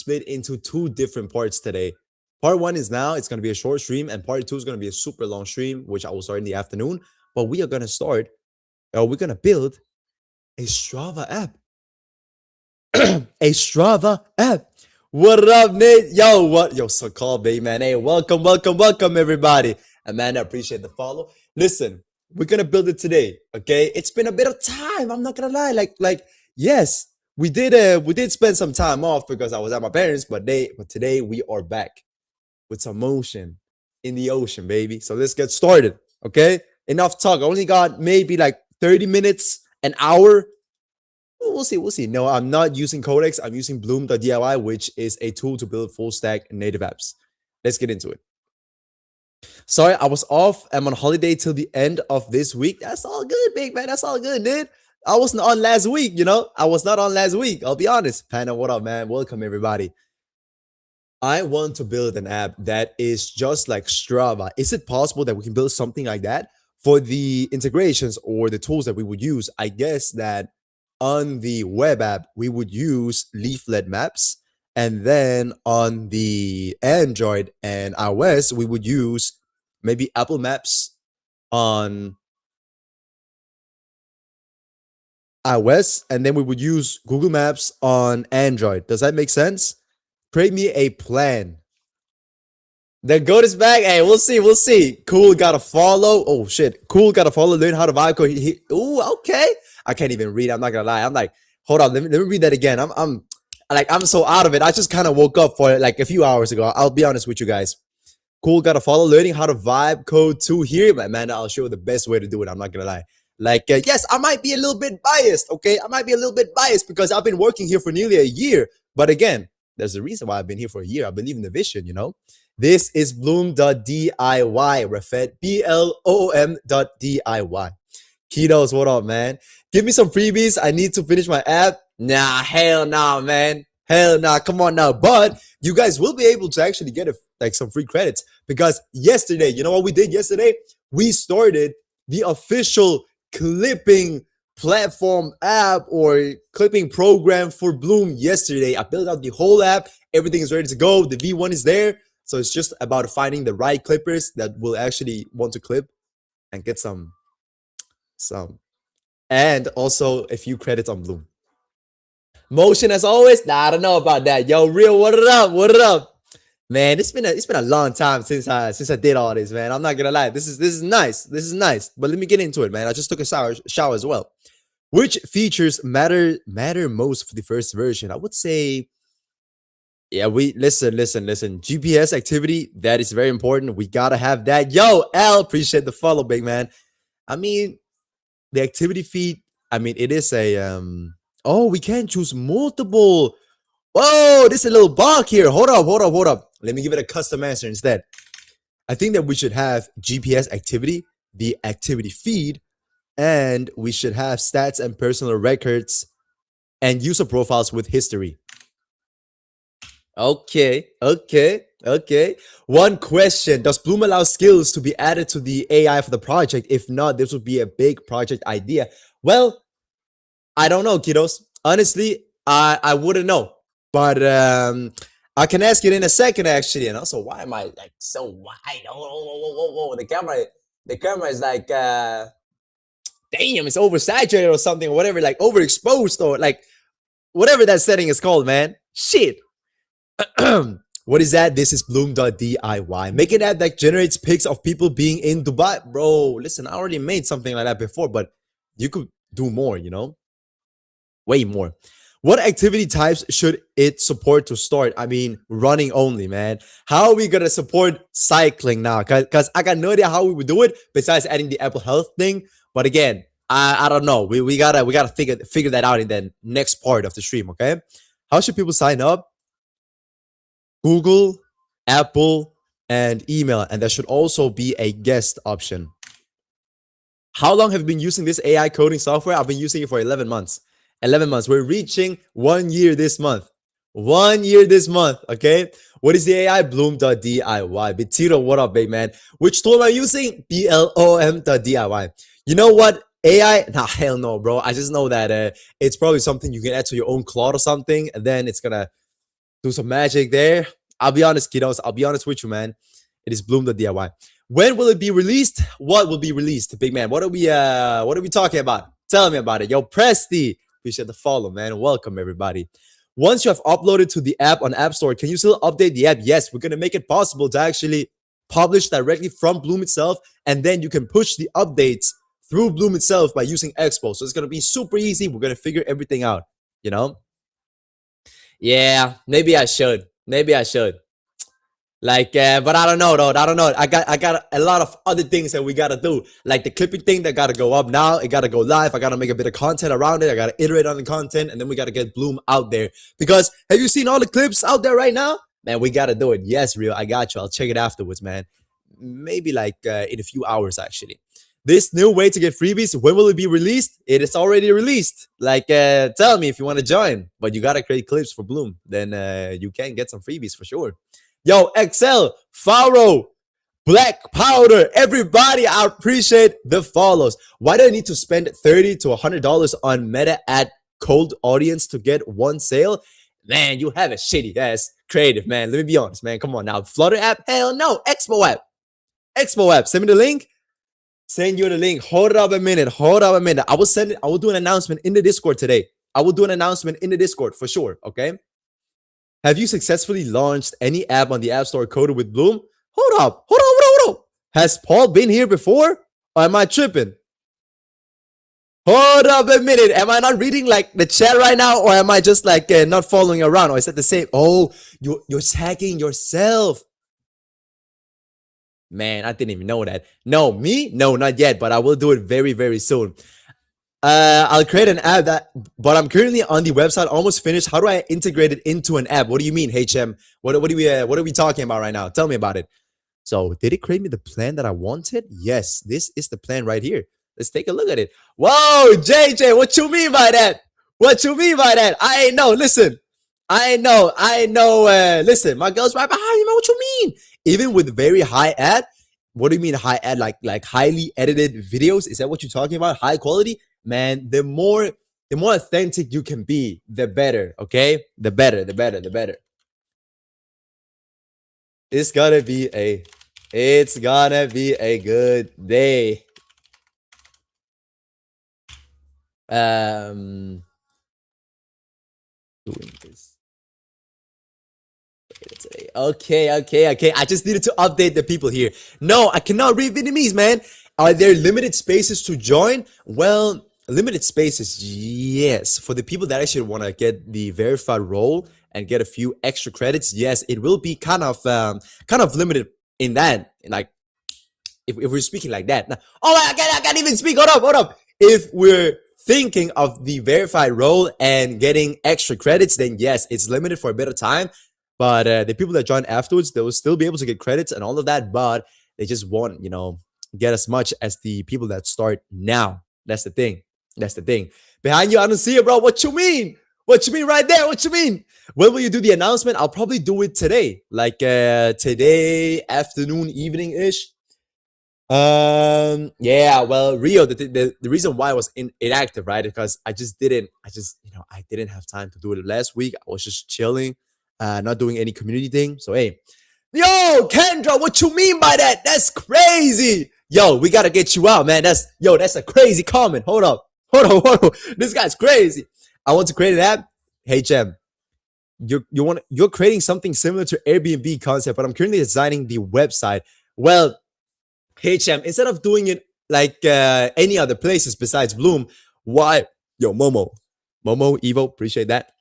split into two different parts today. Part one is now, it's going to be a short stream, and part two is going to be a super long stream, which I will start in the afternoon. But we are going to start, or we're going to build a Strava app. A Strava app. What up, Nate? Yo, what? Yo, so called, baby, man. Hey, welcome, everybody. Amanda, appreciate the follow. Listen, we're gonna build it today, okay? It's been a bit of time. I'm not gonna lie. Yes, we did spend some time off because I was at my parents, but today we are back with some motion in the ocean, baby. So let's get started, okay? Enough talk. I only got maybe like 30 minutes, an hour. We'll see. No, I'm not using Codex. I'm using Bloom.diy, which is a tool to build full stack native apps. Let's get into it. Sorry, I was off. I'm on holiday till the end of this week. That's all good, big man. That's all good, dude. I wasn't on last week, I was not on last week. I'll be honest. Panda, what up, man? Welcome, everybody. I want to build an app that is just like Strava. Is it possible that we can build something like that for the integrations or the tools that we would use? I guess that on the web app, we would use leaflet maps. And then on the Android and iOS, we would use maybe Apple Maps on iOS. And then we would use Google Maps on Android. Does that make sense? Create me a plan. The goat is back. Hey, we'll see. Cool, gotta follow. Oh, shit. Cool, gotta follow. Learn how to vibe code. Ooh, okay. I can't even read. I'm not gonna lie. I'm like, hold on. Let me read that again. I'm so out of it. I just kind of woke up for it like a few hours ago. I'll be honest with you guys. Cool, gotta follow. Learning how to vibe code 2 here. But man, I'll show you the best way to do it. I'm not gonna lie. Yes, I might be a little bit biased. Okay, I might be a little bit biased because I've been working here for nearly a year. But again, there's a reason why I've been here for a year. I believe in the vision, This is Bloom.diy, Rafet, BLOOM.diy. Ketos, what up, man? Give me some freebies. I need to finish my app. Nah, hell nah, man. Hell nah, come on now. But you guys will be able to actually get some free credits because yesterday, you know what we did yesterday? We started the official clipping platform app or clipping program for Bloom yesterday. I built out the whole app. Everything is ready to go. The V1 is there. So it's just about finding the right clippers that will actually want to clip and get some, and also a few credits on Bloom. Motion as always. Nah, I don't know about that. Yo, real, what it up? Man, it's been a long time since I did all this, man. I'm not gonna lie. This is nice. But let me get into it, man. I just took a shower as well. Which features matter most for the first version? I would say, yeah, we listen. GPS activity, that is very important. We gotta have that. Yo, Al, appreciate the follow, big man. I mean, the activity feed, it is a oh, we can choose multiple. Whoa, this is a little bug here. Hold up. Let me give it a custom answer instead. I think that we should have GPS activity, the activity feed, and we should have stats and personal records and user profiles with history. Okay. One question. Does Bloom allow skills to be added to the AI for the project? If not, this would be a big project idea. Well, I don't know, kiddos. Honestly, I wouldn't know. But I can ask it in a second, actually. And also, why am I like so wide? Whoa. The camera is like, damn, it's oversaturated or something, or whatever, like overexposed or like whatever that setting is called, man. Shit. What is that? This is Bloom.diy. Make an app that generates pics of people being in Dubai. Bro, listen, I already made something like that before, but you could do more, way more. What activity types should it support to start? Running only, man. How are we gonna support cycling now? Cause I got no idea how we would do it besides adding the Apple Health thing. But again, I don't know. We gotta figure that out in the next part of the stream. Okay. How should people sign up? Google, Apple, and email. And there should also be a guest option. How long have you been using this AI coding software? I've been using it for 11 months. 11 months. We're reaching 1 year this month. 1 year this month, okay? What is the AI? Bloom.diy. Bitiro, what up, big man? Which tool am I using? BLOM.diy. You know what? AI? Nah, hell no, bro. I just know that it's probably something you can add to your own Claude or something, and then it's gonna Do some magic there. I'll be honest, kiddos. I'll be honest with you, man. It is Bloom the DIY. When will it be released? What will be released, big man? What are we talking about? Tell me about it. Yo, Presty. Appreciate the follow, man. Welcome, everybody. Once you have uploaded to the app on App Store, can you still update the app? Yes, we're gonna make it possible to actually publish directly from Bloom itself, and then you can push the updates through Bloom itself by using Expo. So it's gonna be super easy. We're gonna figure everything out. You know? Yeah, maybe I should. Maybe I should. Like, but I don't know though. I don't know. I got a lot of other things that we gotta do. Like the clipping thing that gotta go up now. It gotta go live. I gotta make a bit of content around it. I gotta iterate on the content, and then we gotta get Bloom out there. Because have you seen all the clips out there right now? Man, we gotta do it. Yes, real. I got you. I'll check it afterwards, man. Maybe like in a few hours actually. This new way to get freebies, when will it be released? It is already released. Like, tell me if you want to join, but you gotta create clips for Bloom. Then you can get some freebies for sure. Yo, Excel, Faro, Black Powder, everybody, I appreciate the follows. Why do I need to spend $30 to $100 on Meta at cold audience to get one sale? Man, you have a shitty ass creative, man. Let me be honest, man. Come on now. Flutter app? Hell no. Expo app. Expo app. Send me the link. Send you the link. Hold up a minute. Hold up a minute. I will send it. I will do an announcement in the Discord today. I will do an announcement in the Discord for sure. Okay. Have you successfully launched any app on the App Store coded with Bloom? Hold up. Hold on. Hold on. Hold on. Has Paul been here before? Or am I tripping? Hold up a minute. Am I not reading like the chat right now? Or am I just like not following around? Or is that the same? Oh, you're tagging yourself. Man, I didn't even know that. No, me? No, not yet, but I will do it very, very soon. I'll create an app but I'm currently on the website, almost finished. How do I integrate it into an app? What do you mean, HM? What are we talking about right now? Tell me about it. So, did it create me the plan that I wanted? Yes, this is the plan right here. Let's take a look at it. Whoa, JJ, what you mean by that? What you mean by that? I ain't know. Listen, I know. Listen, my girl's right behind you, man. What you mean? Even with very high ad, what do you mean high ad? Like highly edited videos? Is that what you're talking about? High quality? Man, the more authentic you can be, the better. Okay, the better. It's gonna be a good day. Doing this today. Okay. I just needed to update the people here. No, I cannot read Vietnamese, man. Are there limited spaces to join? Well, limited spaces, yes. For the people that actually want to get the verified role and get a few extra credits, yes, it will be kind of limited in that. Like, if we're speaking like that. Now, oh, I can't even speak. Hold up. If we're thinking of the verified role and getting extra credits, then yes, it's limited for a bit of time. But the people that join afterwards, they will still be able to get credits and all of that, but they just won't, get as much as the people that start now. That's the thing. Behind you, I don't see it, bro. What you mean? What you mean right there? What you mean? When will you do the announcement? I'll probably do it today. Like today, afternoon, evening-ish. Yeah, well, Rio, the reason why I was inactive, right? Because I didn't have time to do it last week. I was just chilling, not doing any community thing. So hey, yo, Kendra, what you mean by that? That's crazy. Yo, we gotta get you out, man. That's a crazy comment. Hold up. This guy's crazy. I want to create an app. Hey, Jem, you're creating something similar to Airbnb concept, but I'm currently designing the website. Well, HM, instead of doing it like any other places besides Bloom, why, yo, Momo, Evo, appreciate that.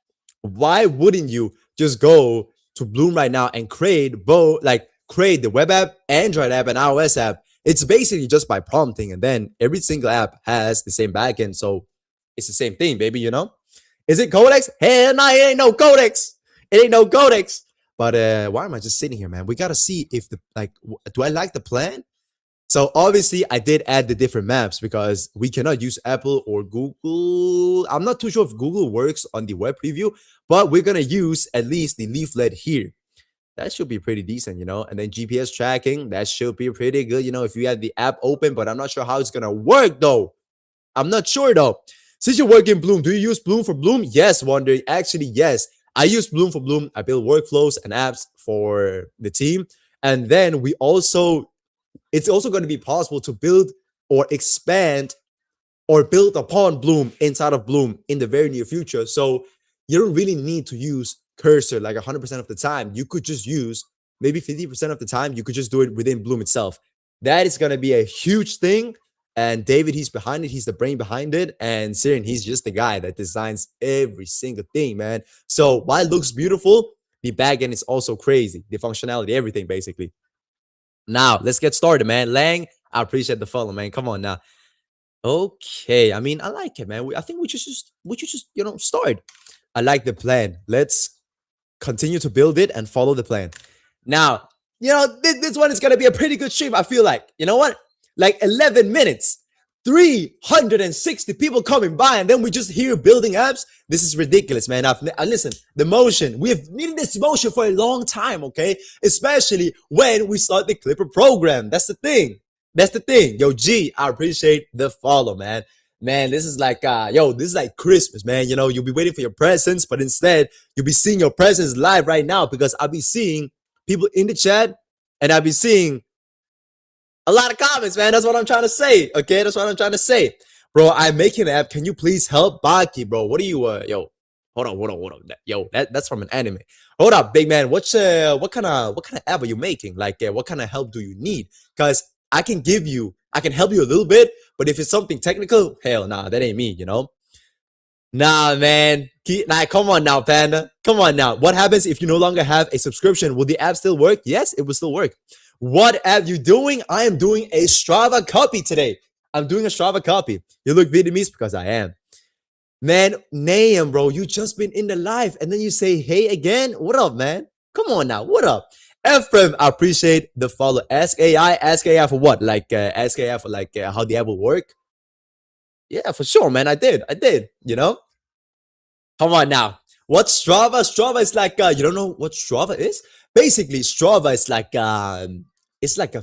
Why wouldn't you just go to Bloom right now and create the web app, Android app, and iOS app? It's basically just by prompting, and then every single app has the same backend, so it's the same thing, baby. Is it Codex? Hell no, it ain't no Codex. But why am I just sitting here, man? We gotta see if do I like the plan? So obviously I did add the different maps because we cannot use Apple or Google. I'm not too sure if Google works on the web preview, but we're going to use at least the leaflet here. That should be pretty decent, and then GPS tracking, that should be pretty good, if you have the app open, but I'm not sure how it's going to work though. I'm not sure though. Since you work in Bloom, do you use Bloom for Bloom? Yes, Wonder. Actually, yes. I use Bloom for Bloom. I build workflows and apps for the team. And then it's also going to be possible to build or expand or build upon Bloom inside of Bloom in the very near future. So you don't really need to use Cursor like 100% of the time. You could just use maybe 50% of the time. You could just do it within Bloom itself. That is going to be a huge thing. And David, he's behind it. He's the brain behind it. And Siren, he's just the guy that designs every single thing, man. So while it looks beautiful, the backend is also crazy. The functionality, everything, basically. Now, let's get started, man. Lang, I appreciate the follow, man. Come on now. Okay, I mean, I like it, man. I think we should just start. I like the plan. Let's continue to build it and follow the plan. Now, this one is gonna be a pretty good stream. I feel like, you know what? Like 11 minutes, 360 people coming by, and then we just hear building apps. This is ridiculous, man. Listen, the motion. We have needed this motion for a long time, okay? Especially when we start the Clipper program. That's the thing. That's the thing. Yo, G, I appreciate the follow, man. Man, this is like, this is like Christmas, man. You'll be waiting for your presents, but instead, you'll be seeing your presents live right now because I'll be seeing people in the chat and I'll be seeing a lot of comments, man. That's what I'm trying to say. Okay, that's what I'm trying to say, bro. I'm making an app. Can you please help Baki, bro? What are you, yo? Hold on. Yo, that's from an anime. Hold up, big man. What kind of app are you making? Like, what kind of help do you need? Because I can help you a little bit, but if it's something technical, hell nah, that ain't me. Nah, man. Come on now, Panda. Come on now. What happens if you no longer have a subscription? Will the app still work? Yes, it will still work. What app you doing? I am doing a Strava copy today. I'm doing a Strava copy. You look Vietnamese because I am. Man, Nayam, bro, you just been in the live and then you say, hey again? What up, man? Come on now. What up? Ephraim, I appreciate the follow. Ask AI for what? Like, ask AI for like how the app will work? Yeah, for sure, man. I did. Come on now. What's Strava? Strava is like, you don't know what Strava is? Basically, Strava is like, it's like a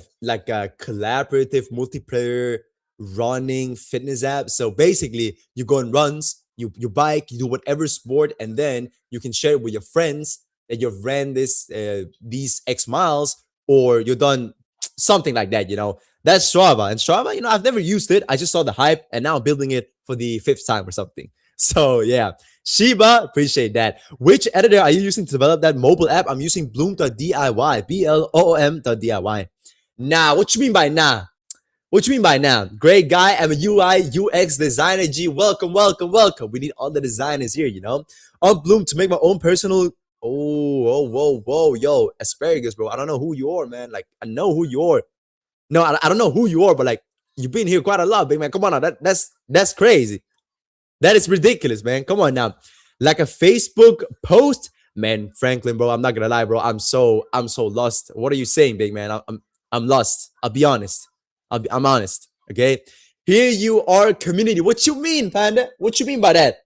collaborative multiplayer running fitness app. So basically, you go on runs, you bike, you do whatever sport, and then you can share it with your friends that you've ran these X miles or you've done something like that. That's Strava. And Strava, I've never used it. I just saw the hype, and now I'm building it for the 5th time or something. So yeah, Shiba, appreciate that. Which editor are you using to develop that mobile app? I'm using Bloom.diy, BLOOM.diy. Nah, what you mean by nah? What you mean by now? Great guy. I'm a UI UX designer. G, welcome. We need all the designers here, On Bloom to make my own personal. Whoa, yo, asparagus, bro. I don't know who you are, man. Like, I know who you are. No, I don't know who you are, but like, you've been here quite a lot, big man. Come on now, that's crazy. That is ridiculous, man. Come on now. Like a Facebook post, man. Franklin, bro. I'm not gonna lie, bro. I'm so lost. What are you saying, big man? I'm lost. I'll be honest. I'm honest. Okay. Here you are, community. What you mean, Panda? What you mean by that?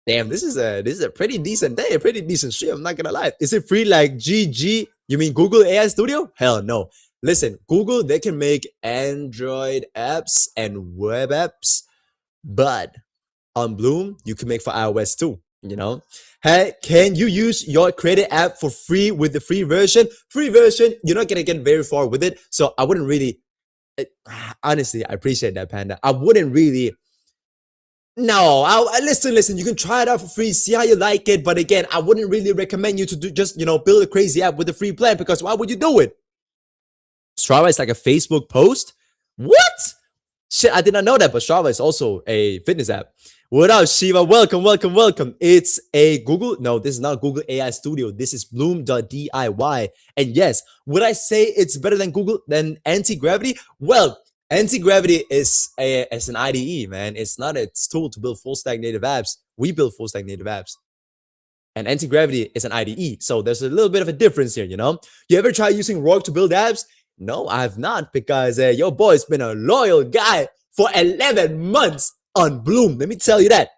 Damn, this is a pretty decent day, a pretty decent stream. I'm not gonna lie. Is it free like GG? You mean Google AI Studio? Hell no. Listen, Google, they can make Android apps and web apps, but on Bloom, you can make for iOS too. Hey, can you use your created app for free with the free version? Free version, you're not gonna get very far with it. So I wouldn't really, honestly, I appreciate that, Panda. I wouldn't really. No, listen. You can try it out for free, see how you like it. But again, I wouldn't really recommend you to build a crazy app with a free plan because why would you do it? Strava is like a Facebook post. What? Shit, I did not know that. But Strava is also a fitness app. What up, Shiva? Welcome. It's a Google. No, this is not Google AI Studio. This is Bloom.diy. And yes, would I say it's better than Google than Anti-Gravity? Well, Anti-Gravity is an IDE, man. It's not a tool to build full stack native apps. We build full stack native apps. And Anti-Gravity is an IDE. So there's a little bit of a difference here, You ever try using Rogue to build apps? No, I have not, because your boy's been a loyal guy for 11 months on Bloom. Let me tell you that.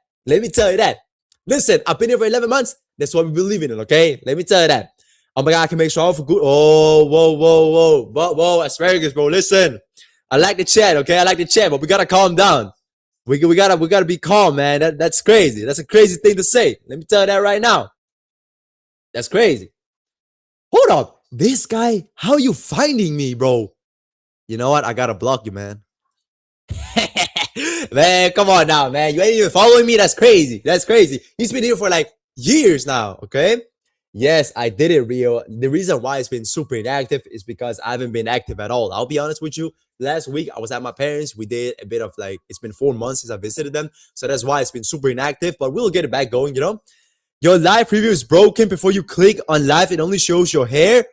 Listen, I've been here for 11 months. That's why we believe in it, okay? Let me tell you that. Oh my God, I can make sure for good. Oh, whoa, asparagus, bro. Listen, I like the chat, okay? But we gotta calm down. We gotta be calm, man. That's crazy. That's a crazy thing to say. Let me tell you that right now. That's crazy. Hold up. This guy, how you finding me, bro? You know what? I gotta block you, man. Man, come on now, man. You ain't even following me. That's crazy. That's crazy. He's been here for like years now. Okay. Yes, I did it, Rio. The reason why it's been super inactive is because I haven't been active at all. I'll be honest with you. Last week I was at my parents. We did a bit of like it's been 4 months since I visited them, so that's why it's been super inactive. But we'll get it back going. Your live preview is broken before you click on live. It only shows your hair.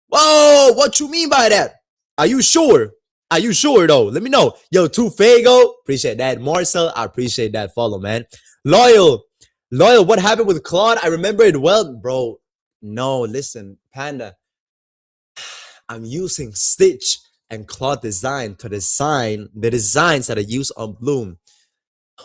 Whoa, what you mean by that? Are you sure? Are you sure though? Let me know. Yo, Tufago, appreciate that. Marcel, I appreciate that follow, man. Loyal, Loyal, what happened with Claude? I remember it well, bro. No, listen, Panda. I'm using Stitch and Claude Design to design the designs that I use on Bloom.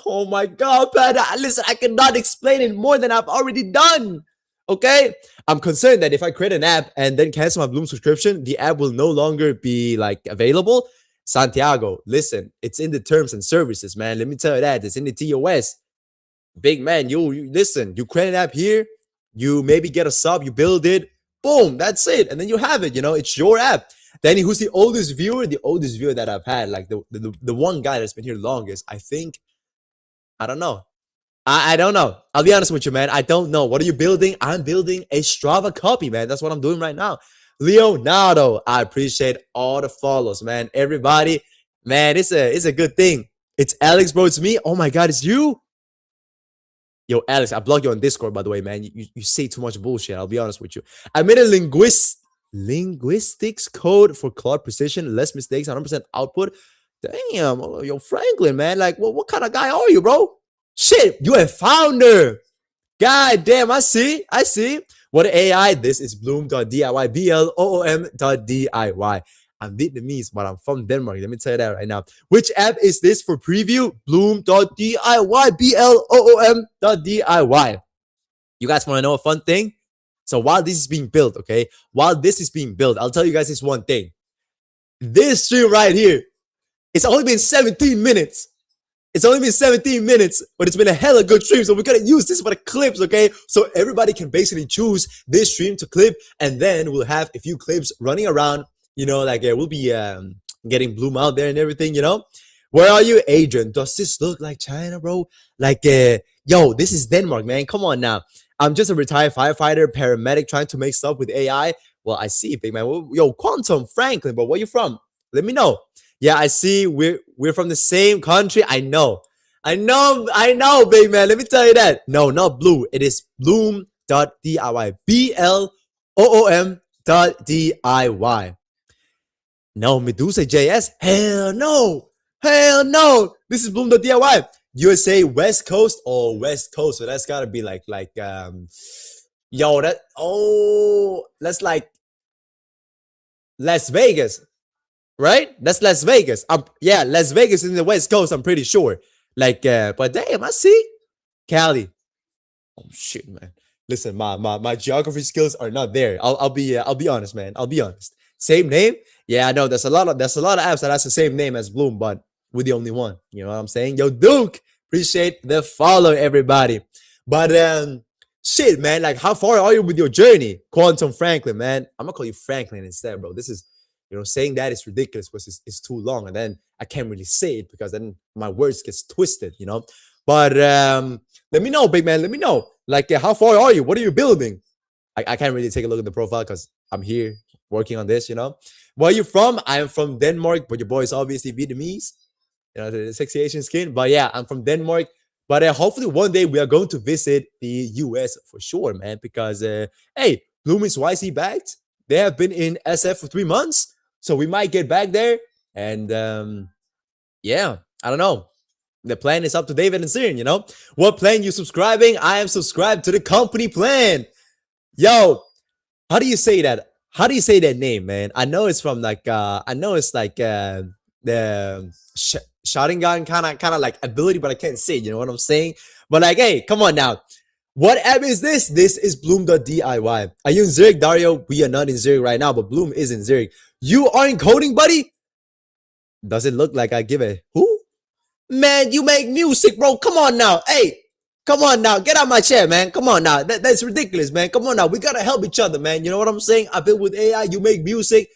Oh my God, Panda. Listen, I cannot explain it more than I've already done. Okay? I'm concerned that if I create an app and then cancel my Bloom subscription, the app will no longer be like available. Santiago, listen, it's in the terms and services, man. Let me tell you that. It's in the TOS. Big man, you listen, you create an app here, you maybe get a sub, you build it, boom, that's it. And then you have it, it's your app. Danny, who's the oldest viewer? The oldest viewer that I've had, like the one guy that's been here longest, I think. I don't know. I don't know. I'll be honest with you, man. I don't know. What are you building? I'm building a Strava copy, man. That's what I'm doing right now. Leonardo, I appreciate all the follows, man. Everybody, man, it's a good thing. It's Alex, bro. It's me. Oh my God, it's you. Yo, Alex, I blocked you on Discord, by the way, man. You say too much bullshit. I'll be honest with you. I made a linguistics code for Claude Precision, less mistakes, 100% output. Damn, yo, Franklin, man. Like, what kind of guy are you, bro? Shit, you a founder. God damn, I see. What AI? This is bloom.diy, bloom.diy. I'm Vietnamese, but I'm from Denmark. Let me tell you that right now. Which app is this for preview? Bloom.diy, bloom.diy. You guys want to know a fun thing? So while this is being built, okay? While this is being built, I'll tell you guys this one thing. This stream right here, it's only been 17 minutes. It's only been 17 minutes, but it's been a hella good stream. So we're going to use this for the clips, okay? So everybody can basically choose this stream to clip, and then we'll have a few clips running around. We'll be getting Bloom out there and everything, Where are you, Adrian? Does this look like China, bro? Yo, this is Denmark, man. Come on now. I'm just a retired firefighter, paramedic, trying to make stuff with AI. Well, I see, big man. Yo, Quantum, Franklin, but where you from? Let me know. Yeah, I see. We're from the same country. I know, big man. Let me tell you that. No, not blue. It is bloom.diy. bloom.diy. No, Medusa JS. Hell no. This is bloom.diy. USA West Coast or West Coast. So that's gotta be that's like Las Vegas. Right? That's Las Vegas. Yeah, Las Vegas is in the West Coast, I'm pretty sure. But damn, I see. Cali. Oh shit, man. Listen, my geography skills are not there. I'll be honest, man. I'll be honest. Same name? Yeah, I know. There's a lot of apps that has the same name as Bloom, but we're the only one. You know what I'm saying? Yo, Duke, appreciate the follow, everybody. But shit, man. Like, how far are you with your journey, Quantum Franklin, man? I'm gonna call you Franklin instead, bro. This is saying that is ridiculous because it's too long, and then I can't really say it because then my words gets twisted, But let me know, big man. Let me know. How far are you? What are you building? I can't really take a look at the profile because I'm here working on this, Where are you from? I am from Denmark, but your boy is obviously Vietnamese. The sexy Asian skin. But yeah, I'm from Denmark. But hopefully one day we are going to visit the US for sure, man. Because hey, Bloom is YC backed. They have been in SF for 3 months. So we might get back there. And yeah, I don't know. The plan is up to David and Siren, What plan you subscribing? I am subscribed to the company plan. Yo, how do you say that? How do you say that name, man? I know it's from the shouting gun kind of like ability, but I can't say, you know what I'm saying? But hey, come on now. What app is this? This is bloom.diy. Are you in Zurich, Dario? We are not in Zurich right now, but Bloom is in Zurich. You are in coding, buddy? Does it look like I give a who? Man, you make music, bro. Come on now. Hey, Come on now, get out my chair, man. Come on now, that's ridiculous, man. Come on now, we gotta help each other, man. You know what I'm saying? I build with AI, you make music,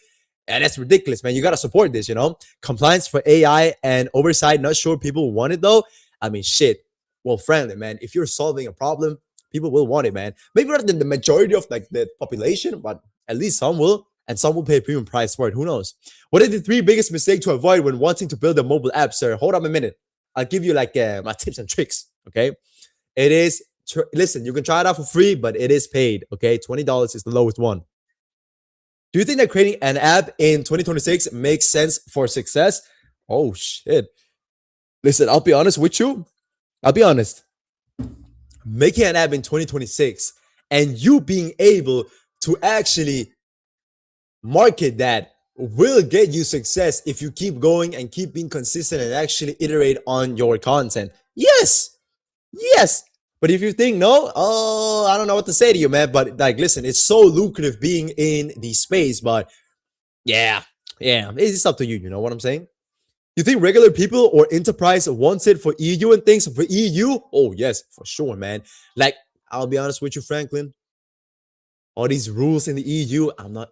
and that's ridiculous, man. You gotta support this, you know. Compliance for AI and oversight. Not sure people want it though. I mean, shit. Well, friendly, man. If you're solving a problem, people will want it, man. Maybe not the majority of like the population, but at least some will, and some will pay a premium price for it. Who knows? What are the three biggest mistakes to avoid when wanting to build a mobile app, sir? Hold on a minute. I'll give you like my tips and tricks. Okay, it is. Listen, you can try it out for free, but it is paid. Okay, $20 is the lowest one. Do you think that creating an app in 2026 makes sense for success? Oh shit. Listen, I'll be honest with you. I'll be honest. Making an app in 2026 and you being able to actually market that will get you success if you keep going and keep being consistent and actually iterate on your content. Yes. Yes. But if you think no, oh, I don't know what to say to you, man. But like, listen, it's so lucrative being in the space. But yeah, it's up to you. You know what I'm saying? You think regular people or enterprise wants it for EU and things? For EU? Oh, yes, for sure, man. Like, I'll be honest with you, Franklin. All these rules in the EU, I'm not.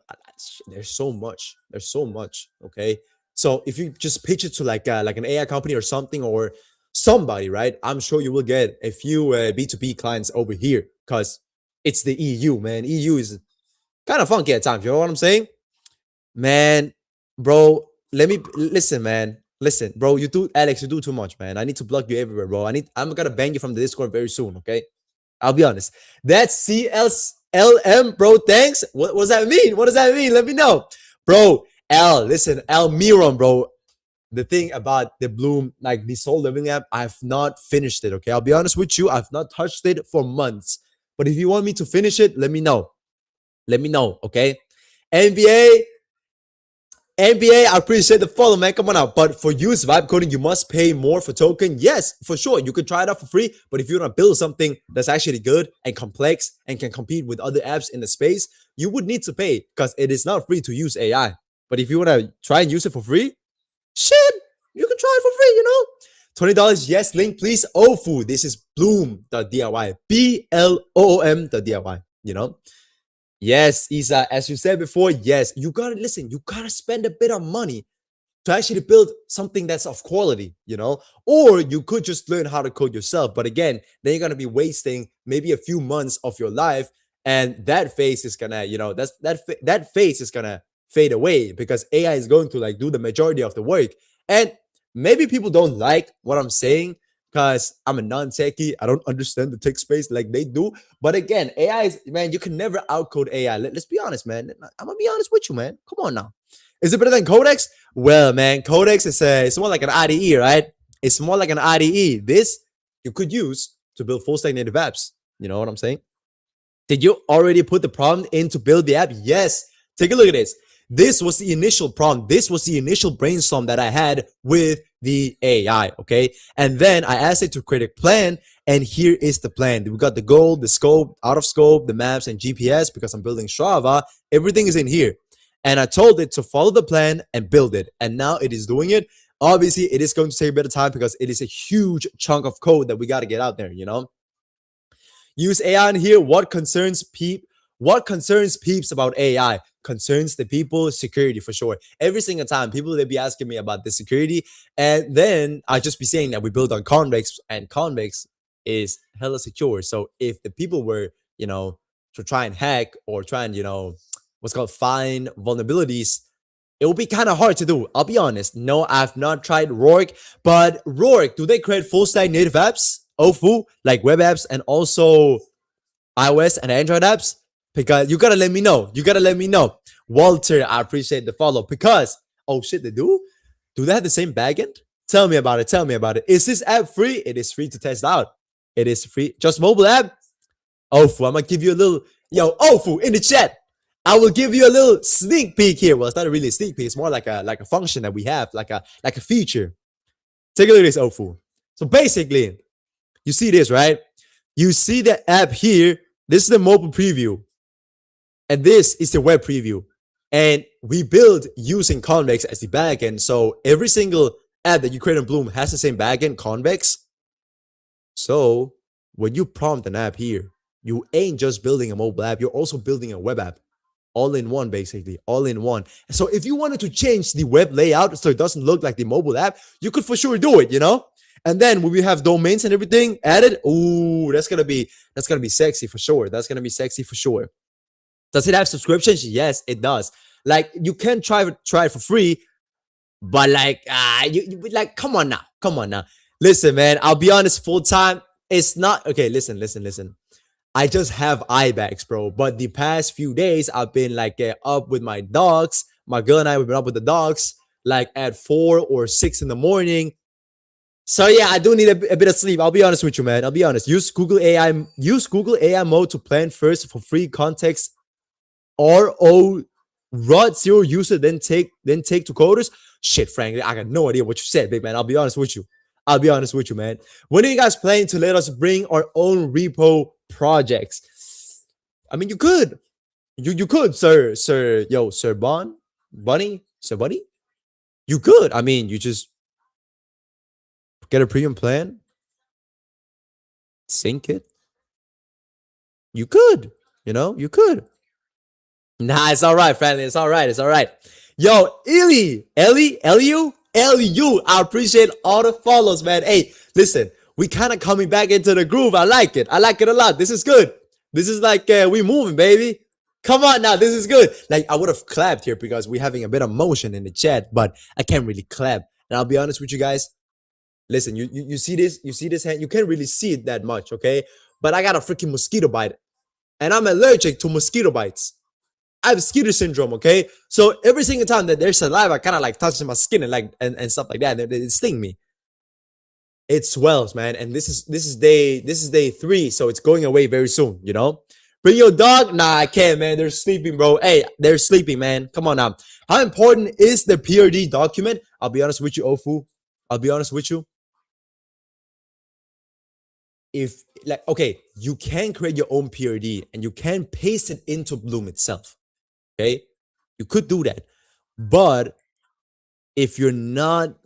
There's so much. There's so much. Okay. So if you just pitch it to like an AI company or something or somebody, right? I'm sure you will get a few B2B clients over here because it's the EU, man. EU is kind of funky at times. You know what I'm saying? Man, bro, let me listen, man. Listen, bro, you do Alex, you do too much, man. I need to block you everywhere, bro. I'm gonna ban you from the Discord very soon, okay? I'll be honest. That's CLM, bro. Thanks. What does that mean? What does that mean? Let me know. Bro, listen, Miron, bro. The thing about the Bloom, like the Soul Living app, I've not finished it, okay? I'll be honest with you, I've not touched it for months. But if you want me to finish it, let me know. Let me know, okay? NBA, I appreciate the follow, man. Come on out. But for use vibe coding, you must pay more for token. Yes, for sure. You could try it out for free. But if you want to build something that's actually good and complex and can compete with other apps in the space, you would need to pay because it is not free to use AI. But if you want to try and use it for free, shit, you can try it for free, you know? $20, yes, link, please. OFU, this is Bloom.diy. BLOOM.diy, you know? Yes, Isa, as you said before, yes, you gotta listen, you gotta spend a bit of money to actually build something that's of quality, you know? Or you could just learn how to code yourself. But again, then you're gonna be wasting maybe a few months of your life, and that phase is gonna, you know, that phase is gonna fade away because AI is going to like do the majority of the work. And maybe people don't like what I'm saying because I'm a non-techie. I don't understand the tech space like they do. But again, AI is, man, you can never outcode AI. Let's be honest, man. I'm gonna be honest with you, man. Come on now. Is it better than Codex? Well, man, Codex is it's more like an IDE, right? It's more like an IDE. This you could use to build full stack native apps. You know what I'm saying? Did you already put the prompt in to build the app? Yes. Take a look at this. This was the initial prompt. This was the initial brainstorm that I had with the AI, okay? And then I asked it to create a plan, and here is the plan. We got the goal, the scope, out of scope, the maps, and GPS because I'm building Strava. Everything is in here. And I told it to follow the plan and build it. And now it is doing it. Obviously, it is going to take a bit of time because it is a huge chunk of code that we got to get out there, you know? Use AI in here. What concerns peeps about AI? Concerns the people, security for sure. Every single time, people they be asking me about the security, and then I just be saying that we build on convex, and convex is hella secure. So if the people were, you know, to try and hack or try and, you know, what's called find vulnerabilities, it will be kind of hard to do. I'll be honest. No, I've not tried Rourke, but Rourke, do they create full stack native apps? OFU, like web apps and also iOS and Android apps? Because you gotta let me know. You gotta let me know. Walter, I appreciate the follow. Because, oh shit, they do? Do they have the same backend? Tell me about it. Tell me about it. Is this app free? It is free to test out. It is free. Just mobile app? OFU, I'm gonna give you a little, yo, OFU in the chat. I will give you a little sneak peek here. Well, it's not really a sneak peek. It's more like a function that we have, like a feature. Take a look at this, OFU. So basically, you see this, right? You see the app here. This is the mobile preview. And this is the web preview. And we build using Convex as the backend. So every single app that you create in Bloom has the same backend, Convex. So when you prompt an app here, you ain't just building a mobile app, you're also building a web app. All in one, basically, all in one. So if you wanted to change the web layout so it doesn't look like the mobile app, you could for sure do it, you know? And then when we have domains and everything added, ooh, that's gonna be sexy for sure. That's gonna be sexy for sure. Does it have subscriptions? Yes, it does. Like you can try it for free, but like like come on now, come on now. Listen, man, I'll be honest, full time. It's not okay. Listen. I just have eye bags, bro. But the past few days, I've been like up with my dogs. My girl and I have been up with the dogs like at 4 or 6 in the morning. So yeah, I do need a bit of sleep. I'll be honest with you, man. I'll be honest. Use Google AI. Use Google AI mode to plan first for free context. RO rod zero user then take to coders. Shit, frankly, I got no idea what you said, big man. I'll be honest with you. I'll be honest with you, man. When are you guys planning to let us bring our own repo projects? I mean, you could. You could, Sir Bunny, Sir Bunny. You could. I mean, you just get a premium plan, sync it. You could. You could. Nah, it's all right, family. It's all right. It's all right. Yo, Eliu, I appreciate all the follows, man. Hey, listen, we kind of coming back into the groove. I like it. I like it a lot. This is good. This is like we moving, baby. Come on now, this is good. Like I would have clapped here because we're having a bit of motion in the chat, but I can't really clap. And I'll be honest with you guys. Listen, you see this? You see this hand? You can't really see it that much, okay? But I got a freaking mosquito bite, and I'm allergic to mosquito bites. I have skeeter syndrome, okay? So every single time that there's saliva kind of like touches my skin and like and stuff like that, it sting me. It swells, man. And this is day 3, so it's going away very soon. Bring your dog? Nah, I can't, man. They're sleeping, bro. Hey, they're sleeping, man. Come on now. How important is the PRD document? I'll be honest with you, Ofu. I'll be honest with you. If like okay, you can create your own PRD and you can paste it into Bloom itself. Okay, you could do that, but if you're not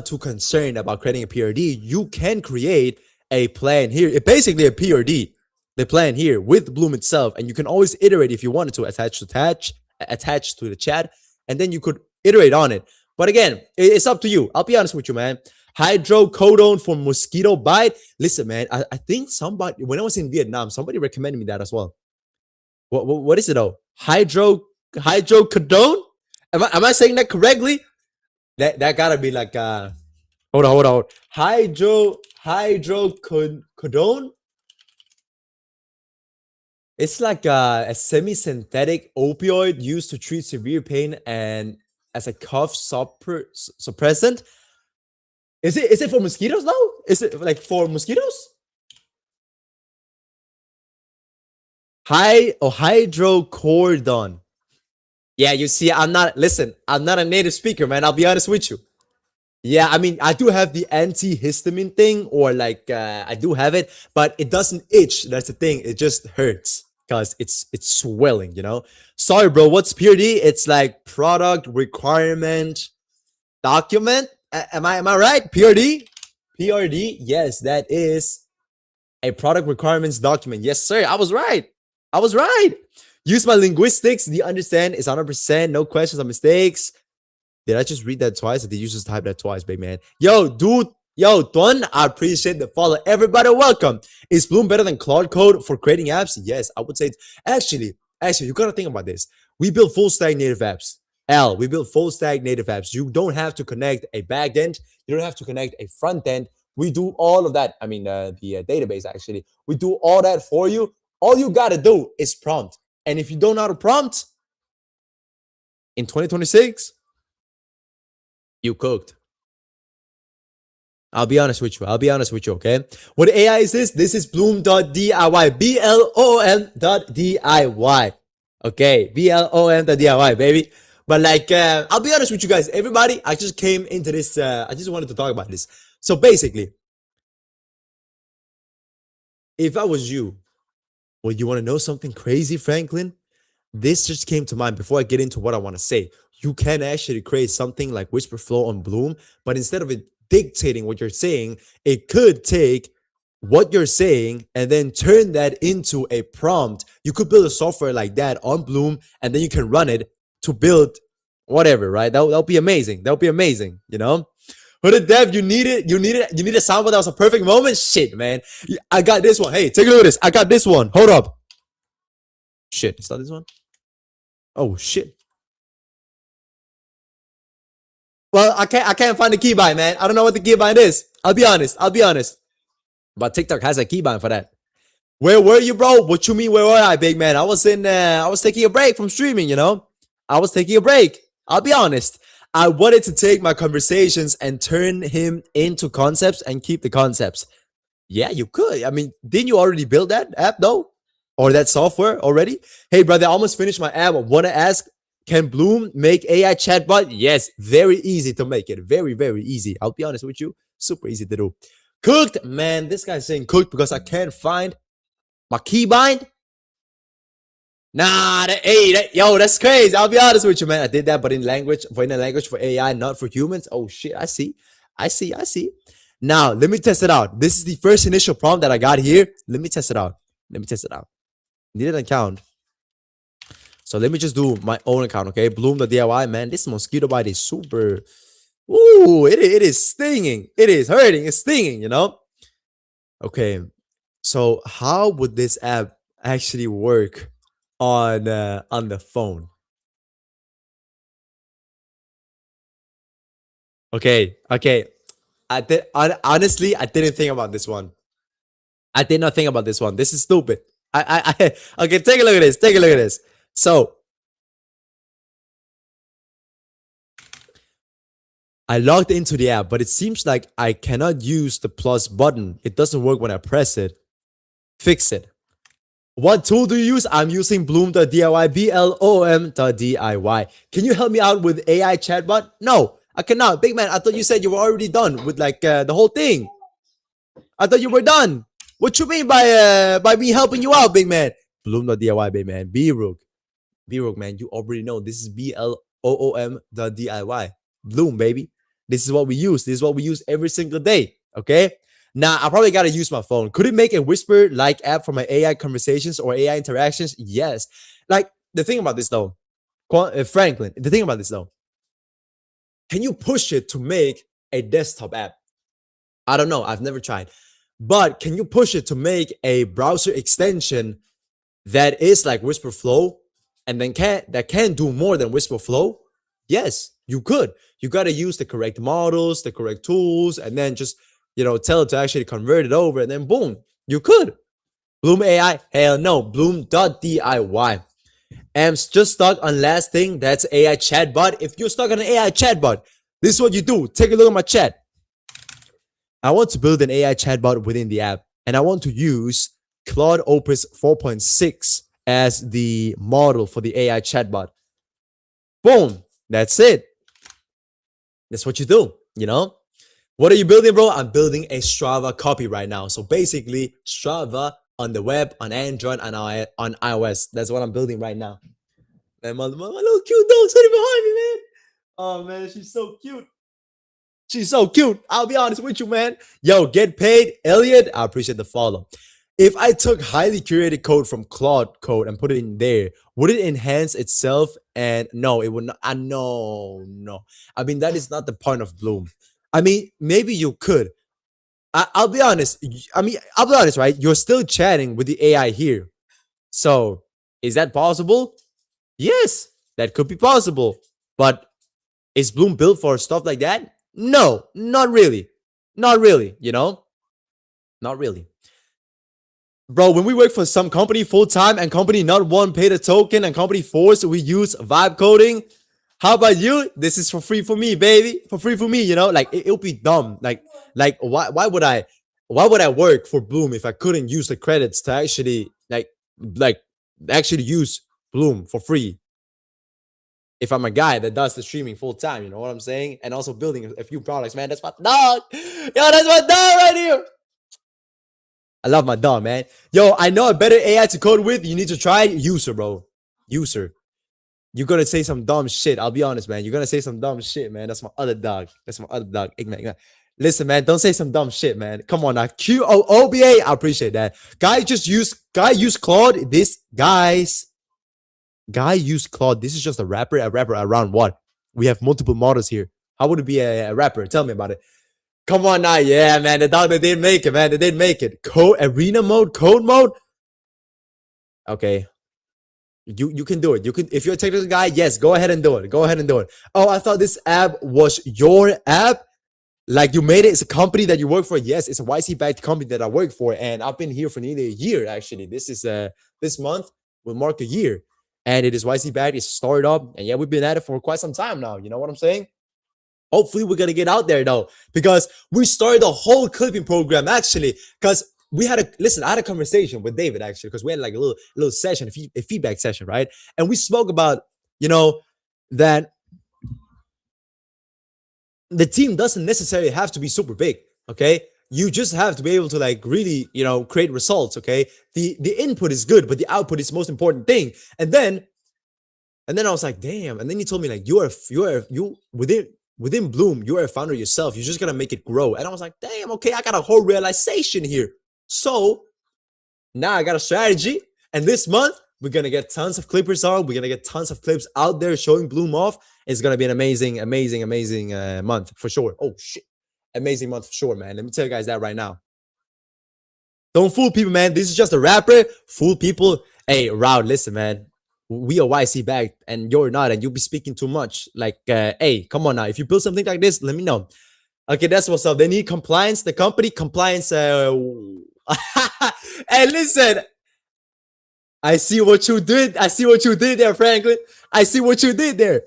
too concerned about creating a PRD, you can create a plan here. It's basically a PRD, the plan here with Bloom itself, and you can always iterate if you wanted to attach to the chat, and then you could iterate on it. But again, it's up to you. I'll be honest with you, man. Hydrocodone for mosquito bite. Listen, man, I think somebody when I was in Vietnam, somebody recommended me that as well. What is it though? Hydrocodone? Am I saying that correctly? That gotta be like hold on. Hydrocodone? It's like a semi-synthetic opioid used to treat severe pain and as a cough suppressant. Is it for mosquitoes though? Is it like for mosquitoes? Hydrocodone. Yeah, you see, I'm not a native speaker, man. I'll be honest with you. Yeah, I mean, I do have the antihistamine thing, or like I do have it, but it doesn't itch. That's the thing. It just hurts because it's swelling. Sorry, bro. What's PRD? It's like product requirement document. Am I right? PRD? PRD? Yes, that is a product requirements document. Yes, sir. I was right. I was right. Use my linguistics. The understand is 100%. No questions or mistakes. Did I just read that twice, or did you just type that twice, big man? Yo, dude. Yo, Don, I appreciate the follow. Everybody, welcome. Is Bloom better than Cloud Code for creating apps? Yes, I would say. Actually, you gotta think about this. We build full stack native apps. We build full stack native apps. You don't have to connect a back end. You don't have to connect a front end. We do all of that. I mean, the database, actually. We do all that for you. All you got to do is prompt. And if you don't know how to prompt, in 2026, you cooked. I'll be honest with you, okay? What AI is this? This is Bloom.diy. BLOM.diy. Okay, BLOM.diy, baby. But like, I'll be honest with you guys. Everybody, I just came into this. I just wanted to talk about this. So basically, if I was you, well, you want to know something crazy, Franklin? This just came to mind before I get into what I want to say. You can actually create something like Whisper Flow on Bloom, but instead of it dictating what you're saying, it could take what you're saying and then turn that into a prompt. You could build a software like that on Bloom and then you can run it to build whatever, right? That'll be amazing. That'll be amazing, you know? For the dev, you need it. You need a soundboard that was a perfect moment. Shit, man. I got this one. Hey, take a look at this. I got this one. Hold up. Shit, it's not this one. Oh shit. Well, I can't find the keybind, man. I don't know what the keybind is. I'll be honest. I'll be honest. But TikTok has a keybind for that. Where were you, bro? What you mean? Where were I, big man? I was in. I was taking a break from streaming. You know, I was taking a break. I'll be honest. I wanted to take my conversations and turn him into concepts and keep the concepts. Yeah, you could. I mean, didn't you already build that app though, or that software already? Hey, brother, I almost finished my app. I want to ask, can Bloom make AI chatbot? Yes, very easy to make it. Very, very easy. I'll be honest with you. Super easy to do. Cooked, man. This guy's saying cooked because I can't find my keybind. Nah, yo, that's crazy. I'll be honest with you, man. I did that, but in a language for AI, not for humans. Oh shit, I see. Now, let me test it out. This is the first initial prompt that I got here. Let me test it out. Need an account. So let me just do my own account, okay? Bloom the DIY, man. This mosquito bite is super. Ooh, it is stinging. It is hurting. It's stinging, you know? Okay. So how would this app actually work on the phone? Okay. Honestly, I didn't think about this one. I did not think about this one. This is stupid. Okay, take a look at this. Take a look at this. So I logged into the app, but it seems like I cannot use the plus button. It doesn't work when I press it. Fix it. What tool do you use? I'm using Bloom.diy, BLOM.diy. Can you help me out with AI chatbot? No, I cannot. Big man, I thought you said you were already done with like the whole thing. I thought you were done. What you mean by me helping you out, big man? Bloom.diy, big man. B-Rook, man. You already know this is BLOOM.diy. Bloom, baby. This is what we use. This is what we use every single day. Okay. Now, I probably got to use my phone. Could it make a whisper-like app for my AI conversations or AI interactions? Yes. Like, the thing about this, though, Franklin, the thing about this, though, can you push it to make a desktop app? I don't know. I've never tried. But can you push it to make a browser extension that is like Whisper Flow and then can do more than Whisper Flow? Yes, you could. You got to use the correct models, the correct tools, and then just tell it to actually convert it over, and then boom, you could. Bloom AI? Hell no. Bloom.diy. I'm just stuck on last thing. That's AI chatbot. If you're stuck on an AI chatbot, this is what you do. Take a look at my chat. I want to build an AI chatbot within the app, and I want to use Claude Opus 4.6 as the model for the AI chatbot. Boom. That's it. That's what you do, What are you building, bro? I'm building a Strava copy right now. So basically, Strava on the web, on Android, and on iOS. That's what I'm building right now. And my little cute dog sitting behind me, man. Oh, man, she's so cute. She's so cute. I'll be honest with you, man. Yo, get paid. Elliot, I appreciate the follow. If I took highly curated code from Claude Code and put it in there, would it enhance itself? And no, it would not. No. I mean, that is not the point of Bloom. I mean, maybe you could. I'll be honest. I'll be honest, right? You're still chatting with the AI here. So, is that possible? Yes, that could be possible. But is Bloom built for stuff like that? No, not really. Not really, Not really. Bro, when we work for some company full-time and company not one paid a token and company forced, we use vibe coding. How about you? This is for free for me, baby. For free for me, Like it'll be dumb. Like why would I work for Bloom if I couldn't use the credits to actually like actually use Bloom for free? If I'm a guy that does the streaming full time, you know what I'm saying? And also building a few products, man. That's my dog. Yo, that's my dog right here. I love my dog, man. Yo, I know a better AI to code with. You need to try User, bro. User. You're gonna say some dumb shit. I'll be honest, man. You're gonna say some dumb shit, man. That's my other dog. Igman. Listen, man, don't say some dumb shit, man. Come on now. QOOBA. I appreciate that. Guy use Claude. Guy use Claude. This is just a rapper around what? We have multiple models here. How would it be a rapper? Tell me about it. Come on now. Yeah, man. They didn't make it, man. They didn't make it. Code arena mode, code mode. Okay. You can do it. You can if you're a technical guy, yes, go ahead and do it. Go ahead and do it. Oh, I thought this app was your app. Like you made it. It's a company that you work for. Yes, it's a YC backed company that I work for, and I've been here for nearly a year. Actually, this month will mark a year, and it is YC backed. It's a startup, and yeah, we've been at it for quite some time now. You know what I'm saying? Hopefully, we're gonna get out there though, because we started a whole clipping program actually. Because we had a listen. I had a conversation with David actually, because we had like a little session, a feedback session, right? And we spoke about you know that the team doesn't necessarily have to be super big. Okay, you just have to be able to like really create results. Okay, the input is good, but the output is the most important thing. And then I was like, damn. And then he told me like you within Bloom, you are a founder yourself. You're just gonna make it grow. And I was like, damn, okay, I got a whole realization here. So now I got a strategy. And this month, we're gonna get tons of clippers on. We're gonna get tons of clips out there showing Bloom off. It's gonna be an amazing, amazing, amazing month for sure. Oh shit. Amazing month for sure, man. Let me tell you guys that right now. Don't fool people, man. This is just a rapper. Fool people. Hey, Raul, listen, man. We are YC back and you're not, and you'll be speaking too much. Like, hey, come on now. If you build something like this, let me know. Okay, that's what's up. They need compliance. The company compliance. Hey, listen. I see what you did. I see what you did there, Franklin. I see what you did there.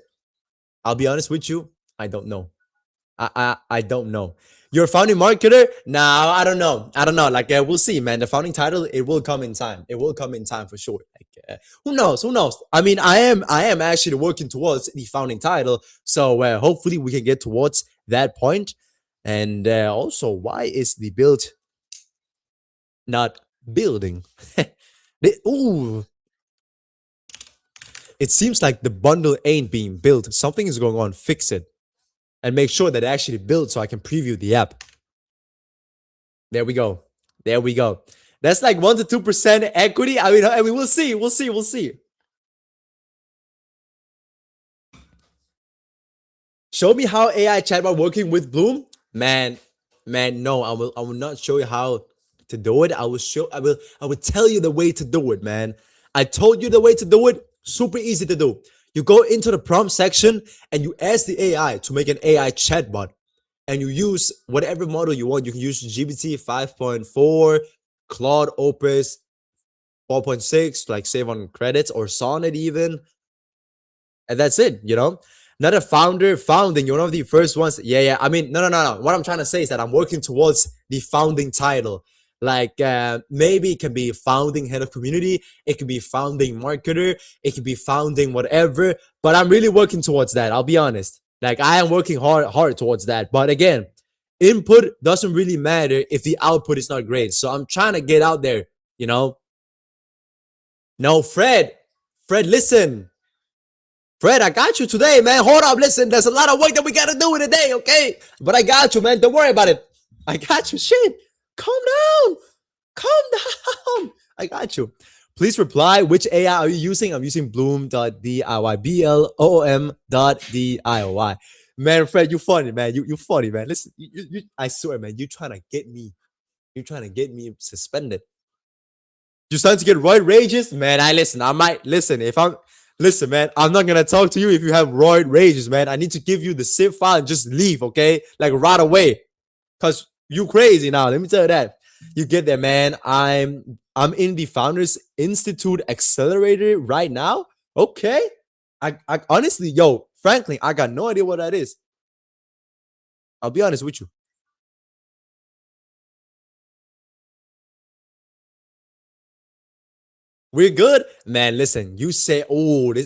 I'll be honest with you. I don't know. I don't know. You're a founding marketer? No, I don't know. I don't know. Like we'll see, man. The founding title, it will come in time. It will come in time for sure. Like who knows? Who knows? I mean, I am actually working towards the founding title. So hopefully we can get towards that point. And also, why is the build not building? Ooh. It seems like the bundle ain't being built. Something is going on. Fix it. And make sure that it actually builds so I can preview the app. There we go. There we go. That's like 1 to 2% equity. I mean, we'll see. We'll see. We'll see. Show me how AI chatbot working with Bloom. Man, no, I will not show you how to do it. I will tell you the way to do it, man. I told you the way to do it. Super easy to do. You go into the prompt section and you ask the AI to make an AI chatbot, and you use whatever model you want. You can use GPT 5.4, Claude Opus 4.6, like save on credits, or Sonnet even. And that's it, Not a founding. You're one of the first ones. Yeah. I mean, no. What I'm trying to say is that I'm working towards the founding title. Like maybe it can be founding head of community. It could be founding marketer. It could be founding whatever. But I'm really working towards that. I'll be honest. Like I am working hard towards that. But again, input doesn't really matter if the output is not great. So I'm trying to get out there, No, Fred, listen. Fred, I got you today, man. Hold up, listen. There's a lot of work that we gotta do in a day, okay? But I got you, man. Don't worry about it. I got you. Shit. Calm down. I got you. Please reply. Which AI are you using? I'm using bloom.diy. BLOM.diy. Man, Fred, you funny, man. You funny, man. Listen, I swear, man, you trying to get me. You're trying to get me suspended. You starting to get roid rages? Man, I might listen. Listen, man, I'm not gonna talk to you if you have roid rages, man. I need to give you the zip file and just leave, okay? Like right away. Cause you crazy now. Let me tell you that. You get there, man. I'm in the Founders Institute Accelerator right now. Okay. I honestly, frankly, I got no idea what that is. I'll be honest with you. We're good, man. Listen, you say, hold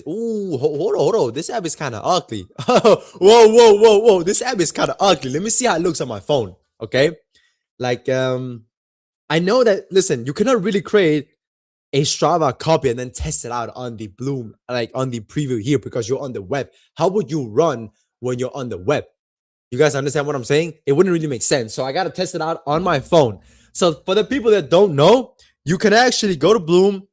on. This app is kind of ugly. Whoa. This app is kind of ugly. Let me see how it looks on my phone. Okay, like I know that. Listen, you cannot really create a Strava copy and then test it out on the Bloom, like on the preview here, because you're on the web. How would you run when you're on the web? You guys understand what I'm saying? It wouldn't really make sense. So I got to test it out on my phone. So for the people that don't know, you can actually go to Bloom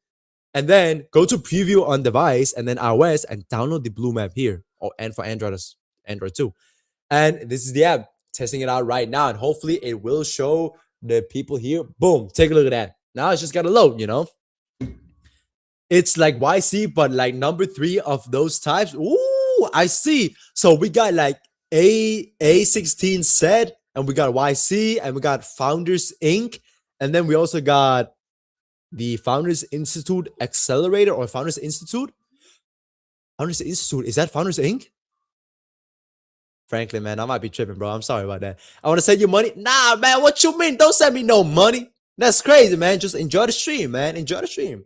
and then go to preview on device and then iOS and download the Bloom app here. Oh, and for Android, Android too. And this is the app. Testing it out right now. And hopefully it will show the people here. Boom. Take a look at that. Now it's just got to load, you know? It's like YC, but like number 3 of those types. Ooh, I see. So we got like A16 set, and we got YC, and we got Founders Inc. And then we also got the Founders Institute Accelerator or Founders Institute. Founders Institute, is that Founders Inc.? Frankly, man, I might be tripping, bro. I'm sorry about that. I want to send you money. Nah, man, what you mean? Don't send me no money. That's crazy, man. Just enjoy the stream, man. Enjoy the stream.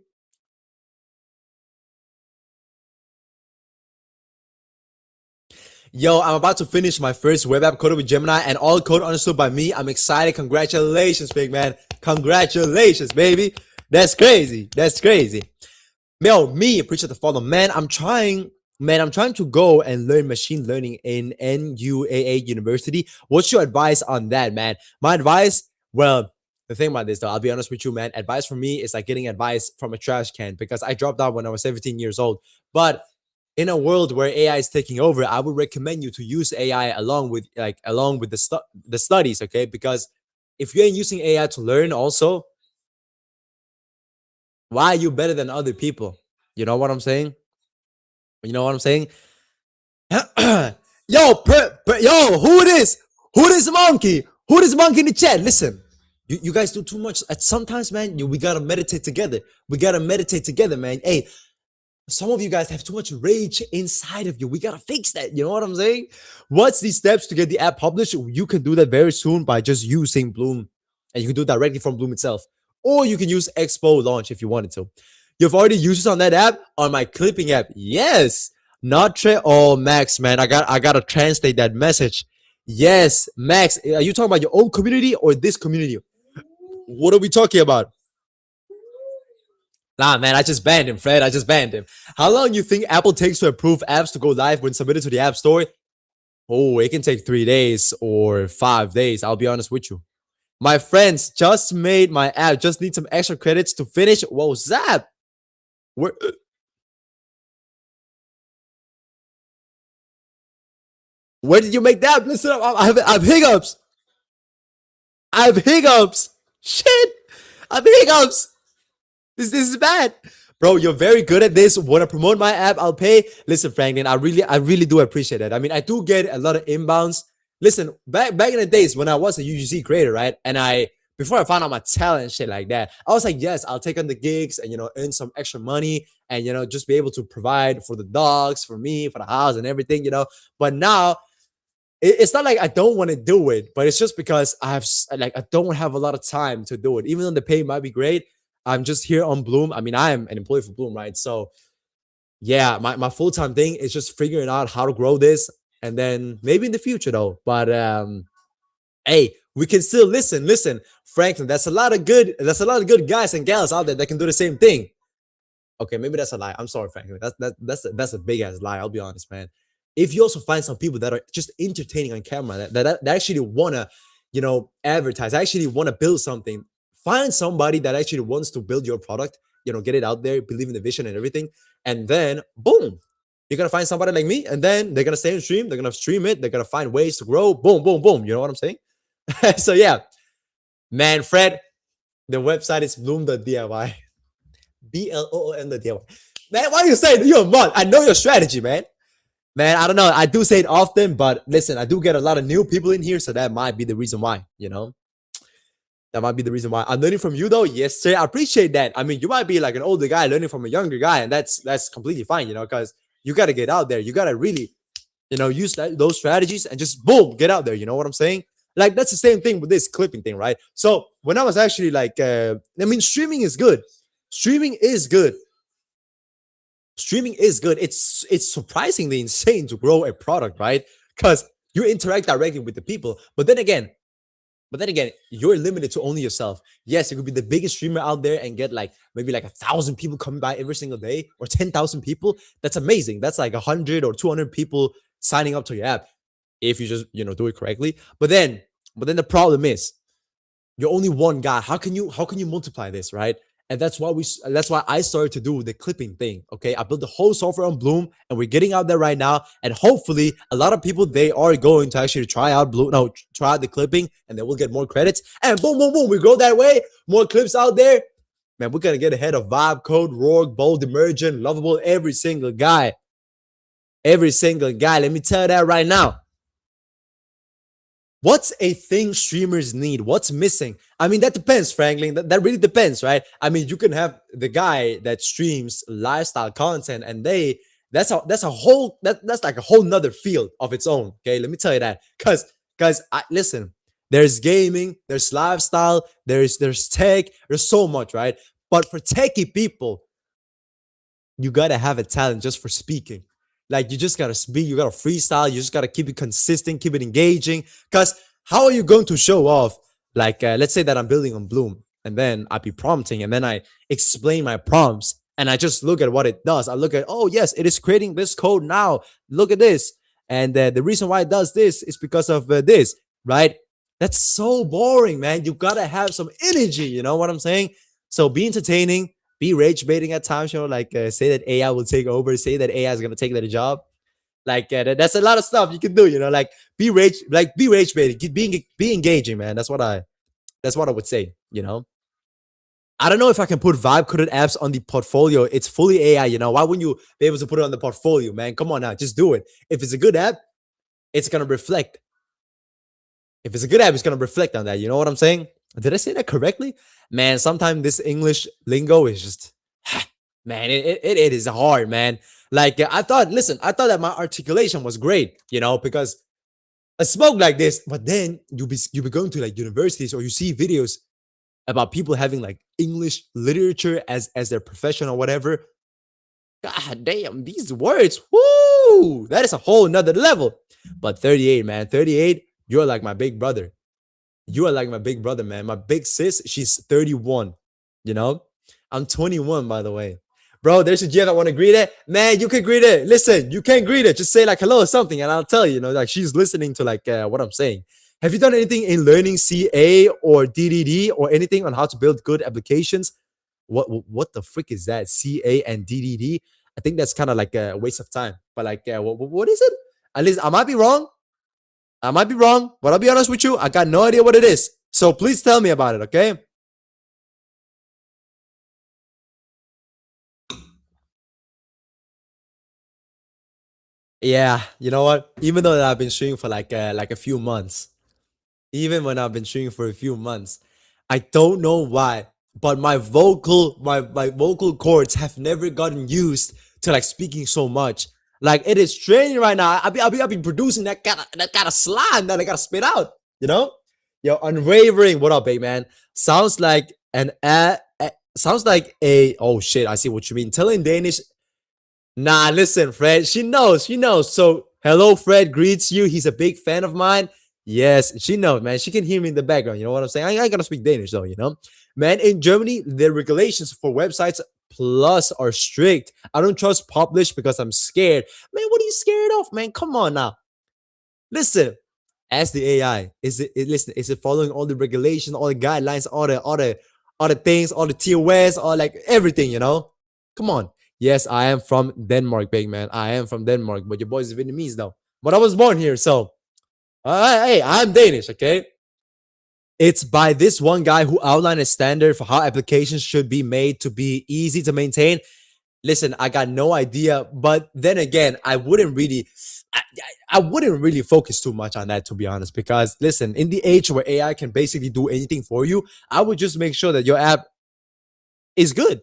Yo, I'm about to finish my first web app coded with Gemini and all code understood by me. I'm excited. Congratulations, big man. Congratulations, baby. That's crazy. That's crazy. Yo, me, appreciate the follow. Man, I'm trying to go and learn machine learning in NUAA University. What's your advice on that, man? My advice, well, the thing about this, though, I'll be honest with you, man. Advice from me is like getting advice from a trash can because I dropped out when I was 17 years old. But in a world where AI is taking over, I would recommend you to use AI along with the studies, okay? Because if you ain't using AI to learn, also, why are you better than other people? You know what I'm saying? You know what I'm saying? Yo, who this? Who this monkey? Who this monkey in the chat? Listen, you guys do too much. At sometimes, man, we gotta meditate together. We gotta meditate together, man. Hey, some of you guys have too much rage inside of you. We gotta fix that. You know what I'm saying? What's the steps to get the app published? You can do that very soon by just using Bloom, and you can do it directly from Bloom itself, or you can use Expo Launch if you wanted to. You've already used it on that app, on my clipping app. Yes, not Oh, Max, man, I gotta translate that message. Yes, Max, are you talking about your own community or this community? What are we talking about? Nah, man, I just banned him, Fred. I just banned him. How long do you think Apple takes to approve apps to go live when submitted to the App Store? Oh, it can take 3 days or 5 days. I'll be honest with you. My friends just made my app. Just need some extra credits to finish. What was that? Where did you make that? Listen up. I have hiccups. I have hiccups. Shit. I have hiccups. This is bad. Bro, you're very good at this. Want to promote my app? I'll pay. Listen, Franklin, I really do appreciate that. I mean, I do get a lot of inbounds. Listen, back in the days when I was a UGC creator, right? And before I found out my talent and shit like that, I was like, yes, I'll take on the gigs and, earn some extra money and, just be able to provide for the dogs, for me, for the house and everything, But now it's not like I don't want to do it, but it's just because I don't have a lot of time to do it. Even though the pay might be great, I'm just here on Bloom. I mean, I am an employee for Bloom, right? So yeah, my full-time thing is just figuring out how to grow this and then maybe in the future though. But hey, we can still listen, Franklin. That's a lot of good guys and gals out there that can do the same thing. Okay, maybe that's a lie. I'm sorry, Franklin. That's a big ass lie. I'll be honest, man. If you also find some people that are just entertaining on camera, that actually wanna, advertise, actually wanna build something, find somebody that actually wants to build your product, get it out there, believe in the vision and everything, and then boom, you're gonna find somebody like me, and then they're gonna stay and stream, they're gonna stream it, they're gonna find ways to grow, boom, boom, boom. You know what I'm saying? So yeah, man, Fred, the website is bloom.diy. BLOOM.diy. Man, why are you saying you're a mod? I know your strategy, man. Man, I don't know. I do say it often, but listen, I do get a lot of new people in here, so that might be the reason why, That might be the reason why. I'm learning from you, though. Yes, sir. I appreciate that. I mean, you might be like an older guy learning from a younger guy, and that's completely fine, because you got to get out there. You got to really, use those strategies and just boom, get out there. You know what I'm saying? Like, that's the same thing with this clipping thing, right? So when I was actually like, streaming is good. Streaming is good. Streaming is good. It's surprisingly insane to grow a product, right? Because you interact directly with the people. But then again, you're limited to only yourself. Yes, you could be the biggest streamer out there and get maybe 1,000 people coming by every single day or 10,000 people. That's amazing. That's like 100 or 200 people signing up to your app. if you just do it correctly. But then the problem is you're only one guy. How can you multiply this, right? And that's why I started to do the clipping thing. Okay, I built the whole software on Bloom, and we're getting out there right now. And hopefully, a lot of people, they are going to actually try out Bloom, no, try out the clipping, and they will get more credits. And boom, boom, boom, we go that way. More clips out there, man. We're gonna get ahead of Vibe Code, Rourke, Bold, Emergent, Lovable, every single guy. Let me tell you that right now. What's a thing streamers need? What's missing? I mean, that depends, Franklin. That really depends, right? I mean, you can have the guy that streams lifestyle content, and that's like a whole nother field of its own. Okay, let me tell you that. Cause I listen, there's gaming, there's lifestyle, there's tech, there's so much, right? But for techie people, you gotta have a talent just for speaking. Like you just gotta speak, you gotta freestyle, you just gotta keep it consistent, keep it engaging. Cause how are you going to show off? Like, let's say that I'm building on Bloom, and then I be prompting, and then I explain my prompts, and I just look at what it does. I look at, oh yes, it is creating this code now. Look at this, and the reason why it does this is because of this, right? That's so boring, man. You gotta have some energy. You know what I'm saying? So be entertaining, be rage baiting at times, like say that AI will take over, say that AI is gonna take their job. Like that's a lot of stuff you can do, like be rage baiting, be engaging, man. That's what I would say. I don't know if I can put vibe coded apps on the portfolio. It's fully AI. Why wouldn't you be able to put it on the portfolio, man? Come on now, just do it. If it's a good app, it's gonna reflect. If it's a good app, it's gonna reflect on that. You know what I'm saying? Did I say that correctly? Man, sometimes this English lingo is just, man, it is hard, man. Like I thought that my articulation was great, because I spoke like this. But then you be going to like universities, or you see videos about people having like English literature as their profession or whatever. God damn, these words, whoo, that is a whole nother level. But 38, man, 38, you're like my big brother. You are like my big brother, man. My big sis, she's 31. You know, I'm 21, by the way. Bro, there's a GF. I want to greet it. Man, you can greet it. Listen, you can greet it. Just say like hello or something, and I'll tell you, like she's listening to like what I'm saying. Have you done anything in learning CA or DDD or anything on how to build good applications? What the frick is that? CA and DDD? I think that's kind of like a waste of time. But like, what is it? At least I might be wrong. But I'll be honest with you. I got no idea what it is. So please tell me about it, okay? Yeah, you know what? Even though I've been streaming for like a few months, even when I've been streaming for a few months, I don't know why, but my vocal cords have never gotten used to like speaking so much. Like it is training right now. I be producing that kind of slime that I gotta spit out. You know, yo, unwavering. What up, big man? Sounds like sounds like a, oh shit. I see what you mean. Telling Danish. Nah, listen, Fred. She knows. She knows. So, hello, Fred greets you. He's a big fan of mine. Yes, she knows, man. She can hear me in the background. You know what I'm saying? I ain't gonna speak Danish though. Man. In Germany, the regulations for websites plus are strict. I don't trust publish because I'm scared. Man, what are you scared of, man? Come on now. Listen, ask the AI. Listen? Is it following all the regulations, all the guidelines, all the things, all the TOS, all like everything? Come on. Yes, I am from Denmark, big man. I am from Denmark, but your boy is Vietnamese though. But I was born here, so hey, I'm Danish, okay? It's by this one guy who outlined a standard for how applications should be made to be easy to maintain. Listen, I got no idea, but then again, I wouldn't really focus too much on that, to be honest, because listen, in the age where AI can basically do anything for you, I would just make sure that your app is good.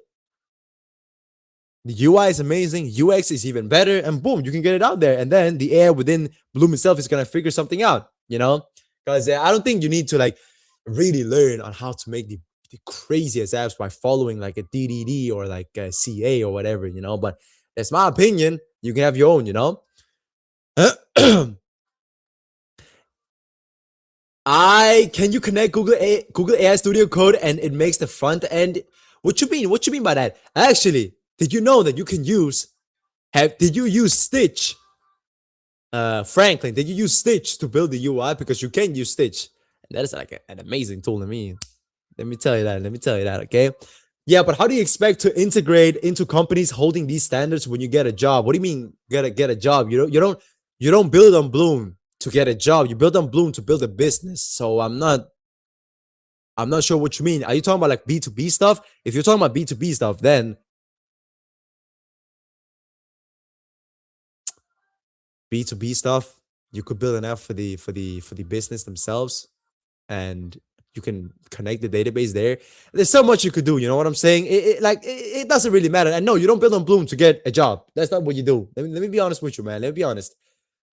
The UI is amazing, UX is even better, and boom, you can get it out there. And then the AI within Bloom itself is gonna figure something out, Because I don't think you need to like really learn on how to make the craziest apps by following like a DDD or like a CA or whatever, But that's my opinion. You can have your own. Can you connect Google AI Studio Code and it makes the front end? What you mean? What you mean by that? Actually, did you know that you can use? Did you use Stitch Franklin, did you use Stitch to build the UI? Because you can use Stitch. And that is like an amazing tool to me. Let me tell you that. Let me tell you that. Okay. Yeah, but how do you expect to integrate into companies holding these standards when you get a job? What do you mean get a job? You don't build on Bloom to get a job. You build on Bloom to build a business. So I'm not sure what you mean. Are you talking about like B2B stuff? If you're talking about B2B stuff, then B2B stuff, you could build an app for the business themselves, and you can connect the database there. There's so much you could do. You know what I'm saying? It doesn't really matter. And no, you don't build on Bloom to get a job. That's not what you do. Let me be honest with you, man. Let me be honest.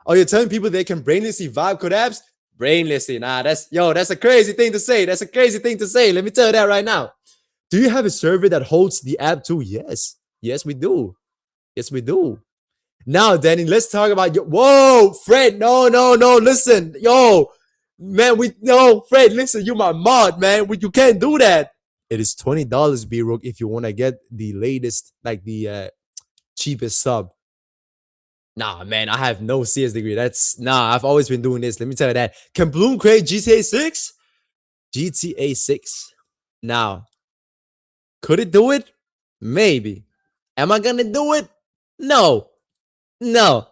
Oh, you're telling people they can brainlessly vibe code apps? Brainlessly, nah. That's a crazy thing to say. That's a crazy thing to say. Let me tell you that right now. Do you have a server that holds the app too? Yes. Yes, we do. Yes, we do. Now, Danny, let's talk about your. Whoa, Fred. No, no, no. Listen, yo, man. No, Fred. Listen, you my mod, man. You can't do that. It is $20, B Rook, if you want to get the latest, like the cheapest sub. Nah, man, I have no CS degree. I've always been doing this. Let me tell you that. Can Bloom create GTA 6? GTA 6. Now, could it do it? Maybe. Am I gonna do it? No. No.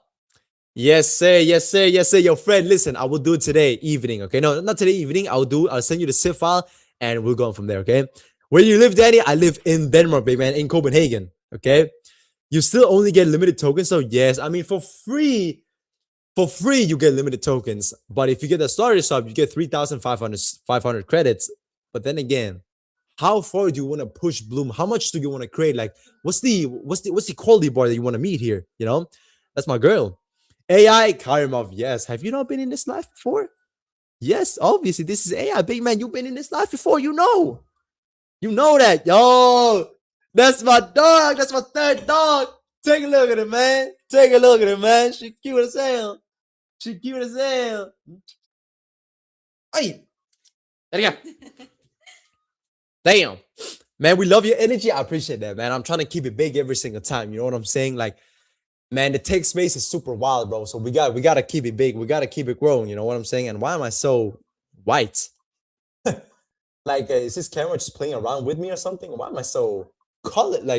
Yes, sir. Yes, sir. Yes, sir. Yo, friend, listen, I will do it today evening. Okay. No, not today evening. I'll send you the zip file and we'll go on from there. Okay. Where you live, Danny? I live in Denmark, big man, in Copenhagen. Okay. You still only get limited tokens. So, yes, I mean, for free, you get limited tokens. But if you get the starter sub, you get 3,500 credits. But then again, how far do you want to push Bloom? How much do you want to create? Like, what's the quality bar that you want to meet here? That's my girl. AI Karimov. Yes. Have you not been in this life before? Yes, obviously. This is AI. Big man, you've been in this life before. You know. You know that. Yo, that's my dog. That's my third dog. Take a look at it, man. Take a look at it, man. She cute as hell. She cute as hell. Hey, there you go. Damn. Man, we love your energy. I appreciate that, man. I'm trying to keep it big every single time. You know what I'm saying? Like, man, the tech space is super wild, bro. So we gotta keep it big. We gotta keep it growing. You know what I'm saying? And why am I so white? Like, is this camera just playing around with me or something? Why am I so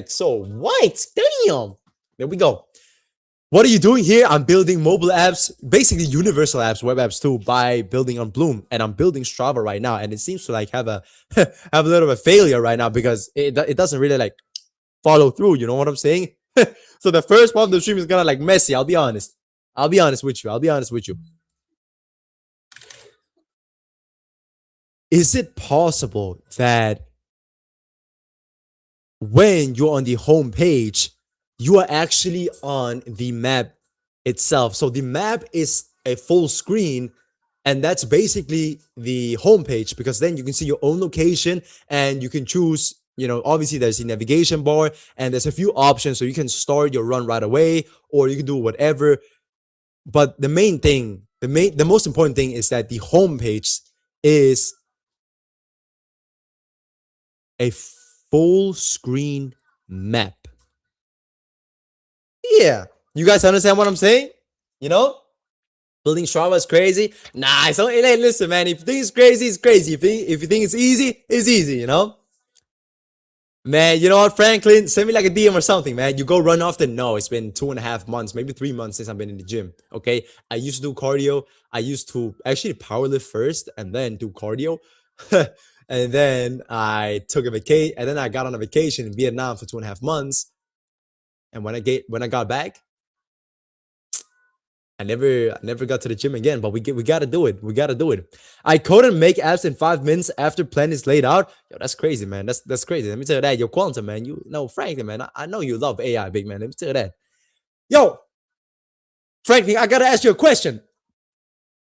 so white? Damn. There we go. What are you doing here? I'm building mobile apps, basically universal apps, web apps too, by building on Bloom. And I'm building Strava right now. And it seems to like have a have a little of a failure right now because it doesn't really like follow through. You know what I'm saying? So the first part of the stream is kind of like messy. I'll be honest. I'll be honest with you. I'll be honest with you. Is it possible that when you're on the home page, you are actually on the map itself? So the map is a full screen, and that's basically the home page because then you can see your own location and you can choose. Obviously there's the navigation bar and there's a few options, so you can start your run right away or you can do whatever. But the most important thing is that the home page is a full screen map. Yeah. You guys understand what I'm saying? You know? Building Strava is crazy. Nah, so hey, listen, man. If you think it's crazy, it's crazy. If you think it's easy, it's easy, Man, you know what, Franklin? Send me like a DM or something, man. You go run often? No, it's been 2.5 months, maybe 3 months since I've been in the gym. Okay. I used to do cardio. I used to actually powerlift first and then do cardio. And then I took a vacation and then I got on a vacation in Vietnam for 2.5 months. And when I got back, I never got to the gym again, but we gotta do it. We gotta do it. I code and make apps in 5 minutes after plan is laid out. Yo, that's crazy, man. That's crazy. Let me tell you that. Yo, Quantum, man. You know, Franklin, man. I know you love AI, big man. Let me tell you that. Yo, Franklin, I gotta ask you a question.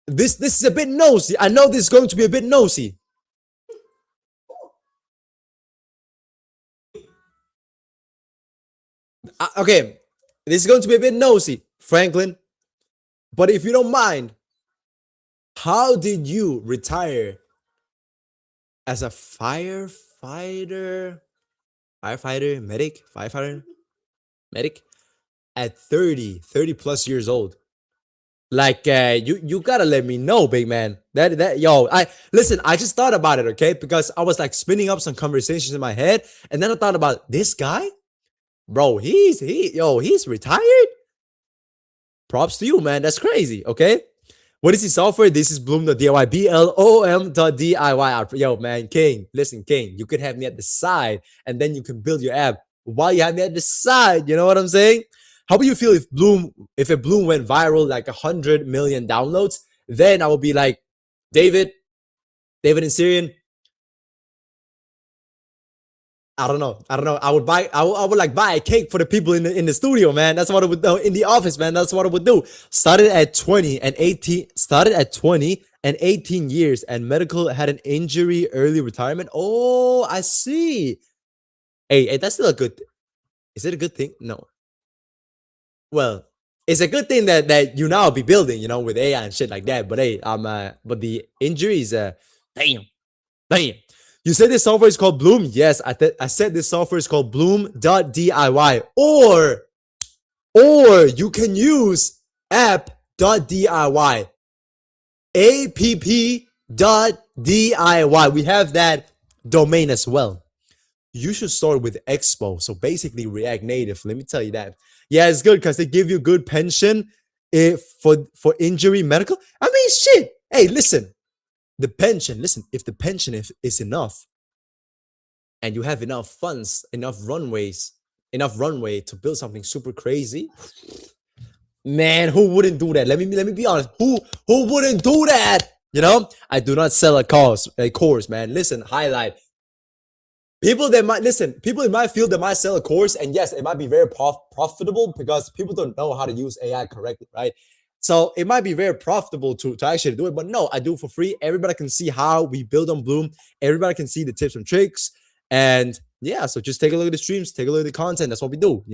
This is a bit nosy. I know this is going to be a bit nosy. Okay, this is going to be a bit nosy, Franklin. But if you don't mind, how did you retire as a firefighter, medic, at 30 plus years old? Like you gotta let me know, big man. That yo, I listen. I just thought about it, okay? Because I was like spinning up some conversations in my head, and then I thought about this guy, bro. He's retired. Props to you, man. That's crazy. Okay. What is the software? This is Bloom.diy. BLOM.diy. Yo, man, King. Listen, King. You could have me at the side, and then you can build your app while you have me at the side. You know what I'm saying? How would you feel if a Bloom went viral, like 100 million downloads? Then I would be like, David, David and Syrian. I don't know. I don't know. I would like buy a cake for the people in the studio, man. That's what I would do in the office, man. That's what I would do. Started at 20 and 18 years, and medical had an injury, early retirement. Oh, I see. Hey, that's still a good. Is it a good thing? No. Well, it's a good thing that you now be building, with AI and shit like that. But hey, but the injuries, damn. Damn. You said this software is called Bloom? Yes, I said this software is called Bloom.diy. Or you can use app.diy. App.diy. We have that domain as well. You should start with Expo. So basically React Native. Let me tell you that. Yeah, it's good because they give you good pension for injury medical. I mean, shit. Hey, listen. The pension, listen, if the pension is enough and you have enough funds, enough runway to build something super crazy, man, who wouldn't do that? Let me be honest. Who wouldn't do that? I do not sell a course, man. Listen, highlight. People in my field that might sell a course, and yes, it might be very profitable because people don't know how to use AI correctly, right? So it might be very profitable to actually do it, but no, I do it for free. Everybody can see how we build on Bloom. Everybody can see the tips and tricks. And yeah, so just take a look at the streams, take a look at the content. That's what we do,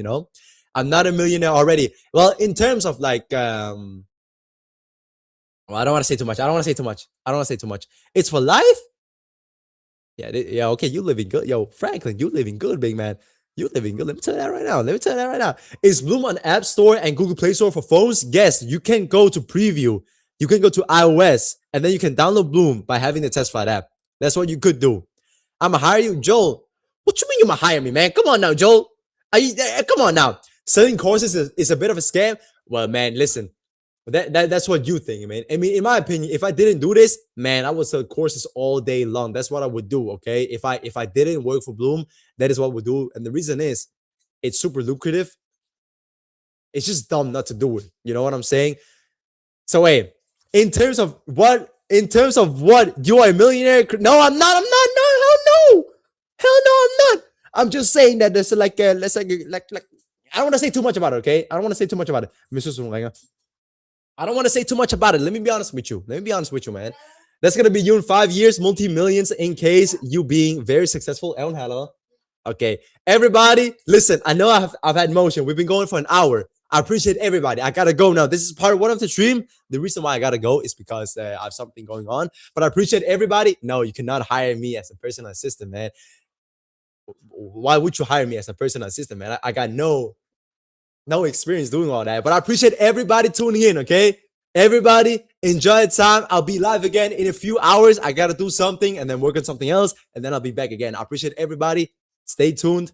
I'm not a millionaire already. Well, in terms of like, well, I don't want to say too much. It's for life. Yeah, okay, you living good. Yo, Franklin, you living good, big man. You living good. Let me tell you that right now. Is Bloom on App Store and Google Play Store for phones? Yes, you can go to preview. You can go to iOS, and then you can download Bloom by having the test flight app. That's what you could do. I'ma hire you, Joel. What you mean you gonna hire me, man? Come on now, Joel. Come on now. Selling courses is a bit of a scam. Well, man, listen. That's what you think, man. I mean, in my opinion, if I didn't do this, man, I would sell courses all day long. That's what I would do. Okay, if I didn't work for Bloom, that is what we do. And the reason is, it's super lucrative. It's just dumb not to do it. You know what I'm saying? So, hey, in terms of what you are a millionaire? No, I'm not. No, hell no, I'm not. I'm just saying that there's like I don't want to say too much about it. Okay, I don't want to say too much about it, Mr. Sunga. I don't want to say too much about it. Let me be honest with you. Man. That's going to be you in 5 years, multi-millions in case you being very successful. Hello. Okay. Everybody, listen, I know I've had motion. We've been going for an hour. I appreciate everybody. I got to go now. This is part 1 of the stream. The reason why I got to go is because I have something going on. But I appreciate everybody. No, you cannot hire me as a personal assistant, man. Why would you hire me as a personal assistant, man? I got no experience doing all that, but I appreciate everybody tuning in. Okay, everybody enjoy the time. I'll be live again in a few hours. I gotta do something and then work on something else, and then I'll be back again. I appreciate everybody. Stay tuned.